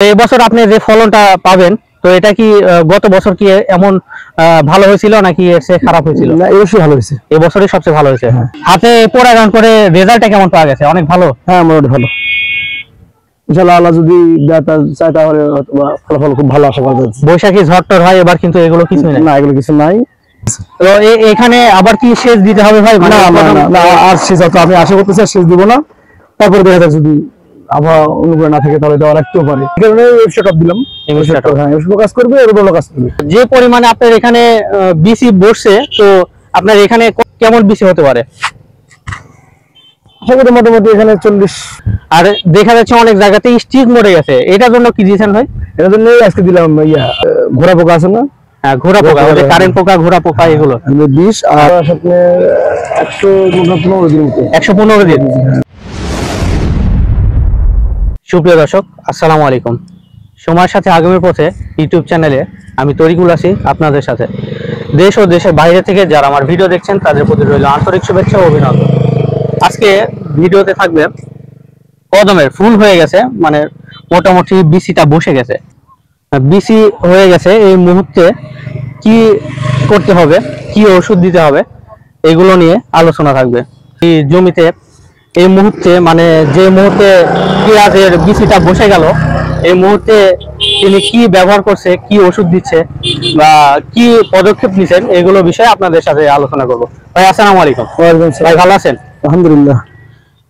এবছর আপনি যে ফলনটা পাবেন, তো এটা কি গত বছর কি এমন ভালো হয়েছিল নাকি এর চেয়ে খারাপ হয়েছিল? না, এবছর ভালো হয়েছে। এবছরই সবচেয়ে ভালো হয়েছে। হাতে পরাগায়ন করে রেজাল্টটা কেমন পাওয়া গেছে? অনেক ভালো। হ্যাঁ, মোটামুটি ভালো। ইনশাআল্লাহ আল্লাহ যদি চায় তাহলে ফলাফল খুব ভালো আশা করা যাচ্ছে। বৈশাখী ঝড় টর হয়, এবার কিন্তু এগুলো কিছুই নাই। না, এগুলো কিছু নাই। তো এখানে আবার কি সেচ দিতে হবে ভাই? না না, আর সেচ আমি আশা করতেছি সেচ দিব না। তারপরে দেখা যাক যদি আবহাওয়া অনুকূলে না থাকে তাহলে দেওয়া রাখতেও পারে। এই কারণে সেটআপ দিলাম। হ্যাঁ, কাজ করবে, এর ভালো কাজ করবে। যে পরিমাণে আপনার এখানে বিসি বসছে, তো আপনার এখানে কেমন বিসি হতে পারে? মোটামুটি এখানে 40। আর দেখা যাচ্ছে অনেক জায়গাতে স্টিক মরে গেছে, এটার জন্য কি দিয়েছেন ভাই? এটার জন্য আজকে দিলাম ঘোড়া পোকা আছে না? হ্যাঁ, ঘোড়া পোকা, ওই যে কারেন্ট পোকা, ঘোড়া পোকা, এগুলো 20 আর সাথে 115 দিন। 115 দিন। সুপ্রিয় দর্শক, আসসালামু আলাইকুম। সময়ের সাথে আগামীর পথে ইউটিউব চ্যানেলে আমি তরিকুল আছি আপনাদের সাথে। দেশ ও দেশের বাইরে থেকে যারা আমার ভিডিও দেখছেন তাদের প্রতি রইল আন্তরিক শুভেচ্ছা ও অভিনন্দন। আজকে ভিডিওতে থাকবে কদমের ফুল হয়ে গেছে, মানে মোটামুটি বিসিটা বসে গেছে। বিসি হয়ে গেছে, এই মুহূর্তে কি করতে হবে, কি ওষুধ দিতে হবে, এগুলো নিয়ে আলোচনা থাকবে। এই জমিতে এই মুহূর্তে, মানে যে মুহূর্তে পেঁয়াজের বিচিটা বসে গেল, এই মুহূর্তে তিনি কি ব্যবহার করছে, কি ওষুধ দিচ্ছে বা কি পদক্ষেপ নিচ্ছেন, এগুলো বিষয়ে আপনাদের সাথে আলোচনা করব। ভাই আসসালামু আলাইকুম। ভাই ভালো আছেন? আলহামদুলিল্লাহ।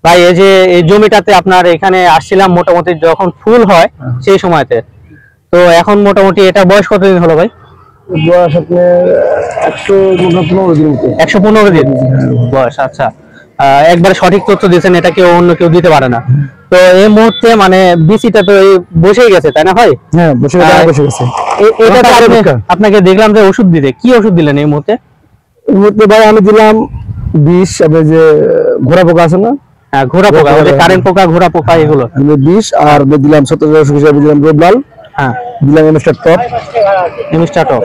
ভাই এই যে এই জমিটাতে আপনার এখানে আসছিলাম মোটামুটি যখন ফুল হয় সেই সময়তে, তো এখন মোটামুটি এটা বয়স কতদিন হলো ভাই? বয়স আপনার 115 দিন। 115 দিন বয়স। আচ্ছা, একবারে সঠিক তথ্য দিয়েছেন, এটা কেউ অন্য কেউ দিতে পারে না। তো এই মুহূর্তে মানে বিচিটা তো বসেই গেছে, তাই না ভাই? হ্যাঁ, বসে গেছে। এটা আপনাকে দেখলাম যে ওষুধ দিতে, কি ওষুধ দিলেন এই মুহূর্তে? ভাই আমি দিলাম 20, আপনি যে ঘোড়া পোকা আছে না? হ্যাঁ, ঘোড়া পোকা, ওই যে কারেন্ট পোকা, ঘোড়া পোকা, এগুলো 20 আর দিলাম 17 হিসাবে দিলাম রোবলাল। হ্যাঁ, দিলাম এমস্টার টপ।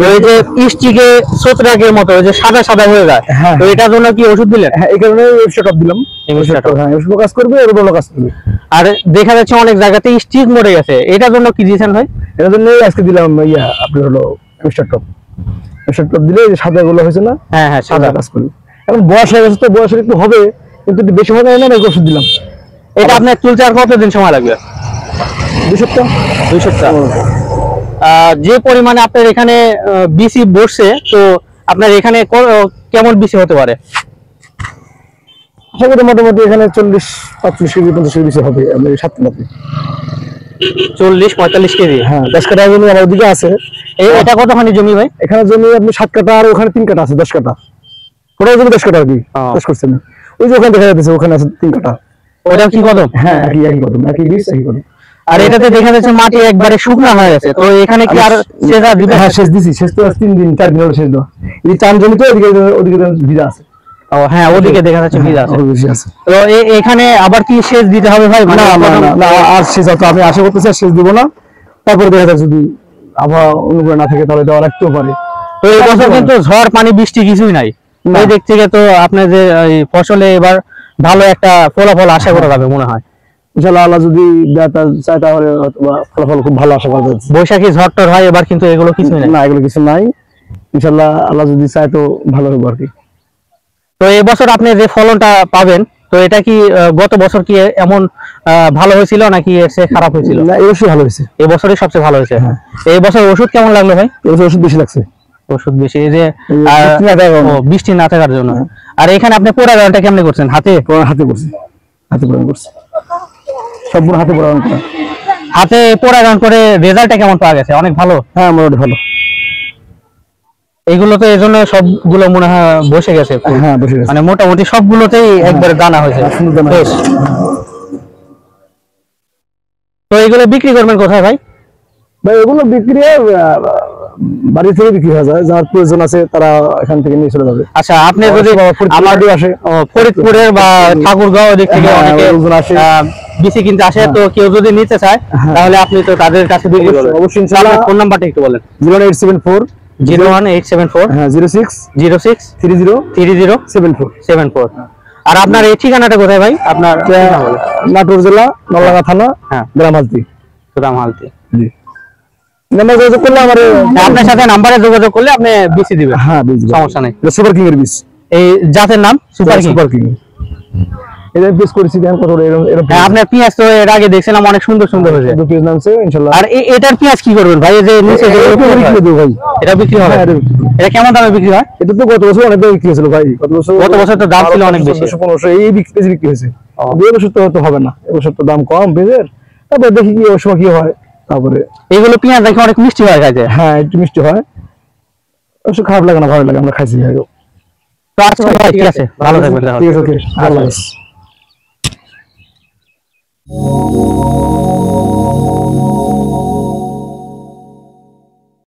ওই যে স্টিকে ছত্রাকের মতো ওই যে সাদা সাদা হয়ে যায়, তো এটার জন্য কি ওষুধ দিলেন? হ্যাঁ, এই কারণে এমস্টার টপ দিলাম। হ্যাঁ, এমস্টার কাজ করবে, এর ভালো কাজ করবে। আর দেখা যাচ্ছে অনেক জায়গাতে স্টিক মরে গেছে, এটার জন্য কি দিয়েছেন ভাই? এটার জন্য আজকে দিলাম আপনার হলো এমস্টার টপ। এমস্টার টপ দিলে যে সাদা গুলো হয়েছে না? হ্যাঁ হ্যাঁ, সাদা কাজ করবে। এখন বয়স হয়ে গেছে, তো বয়সের একটু হবে, কিন্তু একটু বেশি হবে না, ওষুধ দিলাম। এটা আপনার তুলতে আর কতদিন সময় লাগবে? 2 সপ্তাহ। 2 সপ্তাহ। যে পরিমাণে আপনার এখানে বিসি বসছে, তো আপনার এখানে কেমন বিসি হতে পারে? মোটামুটি এখানে 40-45 কেজি 50 কেজি হবে। আমি 7 কাটা। 40-45 কেজি। হ্যাঁ, 10 কাটা জমি আমার ওদিকে আছে। এটা কতখানি জমি ভাই? এখানে জমি আপনি 7 কাটা, আর ওখানে 3 কাটা আছে, 10 কাটা। ওটা জমি 10 কাটা আর কি। 10 করছেন। ওই যে ওখানে দেখা যাচ্ছে, ওখানে আছে 3 কাটা। ওটা কি কদম? হ্যাঁ, একই কদম, একই বীজ, একই কদম। আর এটাতে দেখা যাচ্ছে মাটি একবারে শুকনা হয়ে গেছে, তো এখানে কি আর সেচ দিবেন? হ্যাঁ, সেচ দিছি। সেচ তো 3 দিন 4 দিন হলো সেচ দাও। এই চান জমি তো ওদিকে ভিজা আছে। ও হ্যাঁ, ওদিকে দেখা যাচ্ছে ভিজা আছে। তো এখানে আবার কি সেচ দিতে হবে ভাই? না না, আর সেচ আমি আশা করতেছি সেচ দিব না। তারপরে দেখা যাক যদি আবহাওয়া অনুকূলে না থাকে তাহলে দেওয়া রাখতেও পারে। তো এই বছর কিন্তু ঝড় পানি বৃষ্টি কিছুই নাই, এই দিক থেকে তো আপনার যে ফসলে এবার ভালো একটা ফলাফল আশা করা যাবে মনে হয়। ইনশাআল্লাহ আল্লাহ যদি চায় তাহলে ফলাফল খুব ভালো আশা করা যাচ্ছে। বৈশাখী ঝড় টর হয়, এবার কিন্তু এগুলো কিছুই নাই। না, এগুলো কিছু নাই। ইনশাআল্লাহ আল্লাহ যদি চায় তো ভালো হবে আর কি। তো এই বছর আপনি যে ফলনটা পাবেন, তো এটা কি গত বছর কি এমন ভালো হয়েছিল নাকি এর চেয়ে খারাপ হয়েছিল? না, এবছর ভালো হয়েছে। এবছরই সবচেয়ে ভালো হয়েছে। এই বছর ওষুধ কেমন লাগলো ভাই? এবছর ওষুধ বেশি লাগছে। ওষুধ বেশি, এই যে বৃষ্টি না থাকার জন্য। আর এখানে আপনি পরাগায়নটা কেমনে করছেন? হাতে করছি। হাতে পরাগায়ন করছি, সম্পূর্ণ হাতে পরাগায়ন করা। হাতে পরাগায়ন করে রেজাল্টটা কেমন পাওয়া গেছে? অনেক ভালো। হ্যাঁ, মোটামুটি ভালো। এইগুলো তো এই জন্য সবগুলো মনে হয় বসে গেছে। হ্যাঁ, বসে গেছে, মানে মোটামুটি সবগুলোতেই একবারে দানা হয়েছে। তো এগুলো বিক্রি করবেন কোথায় ভাই? ভাই এগুলো বিক্রি বাড়ি থেকে বিক্রি হয়ে যায়, যার প্রয়োজন আছে তারা এখান থেকে নিয়ে চলে যাবে। আচ্ছা, আপনি যদি আমাদের আসে ফরিদপুরের বা ঠাকুরগাঁও দিক থেকে অনেকে বিসি কিনতে আসে, তো কেউ যদি নিতে চায় তাহলে আপনি তো তাদের কাছে বিক্রি করবেন অবশ্যই। ইনশাআল্লাহ ফোন নাম্বারটা একটু বলেন। 01874 হ্যাঁ 06 30 74। আর আপনার এই ঠিকানাটা কোথায় ভাই? আপনার নাটোর জেলা নলডাঙ্গা থানা, গ্রাম হালতি। সুদাম হালতি। জি নাম্বার যোগাযোগ করলে আমার আপনার সাথে নাম্বারে যোগাযোগ করলে আপনি বিসি দিবেন। হ্যাঁ বীজ সমস্যা নেই। সুপার কিং এর বীজ, এই জাতের নাম সুপার কিং। সুপার কিং এটা বীজ করেছি দেখেন কত এরকম এরকম। আপনার পেঁয়াজ তো এর আগে দেখছিলাম অনেক সুন্দর সুন্দর হয়েছে। দু পিস নামছে ইনশাআল্লাহ। আর এটার পেঁয়াজ কি করবেন ভাই? এই যে নিচে যে বিক্রি দেব ভাই, এটা বিক্রি হবে? এটা কেমন দামে বিক্রি হয়? এটা তো গত বছর অনেক দামে বিক্রি হয়েছিল ভাই। গত বছর তো দাম ছিল অনেক বেশি, 1500 এই বিক্রি বিক্রি হয়েছে। এই বছর তো হবে না, এই বছর তো দাম কম পেঁয়াজের। তারপর দেখি কি ওই সময় কি হয়। তারপরে এগুলো পেঁয়াজ দেখে অনেক মিষ্টি হয় খাইতে। হ্যাঁ একটু মিষ্টি হয়, অবশ্য খারাপ লাগে না, ভালো লাগে, আমরা খাইছি। তো আচ্ছা ভাই ঠিক আছে, ভালো থাকবেন। ঠিক আছে, ওকে, আল্লাহ হাফেজ।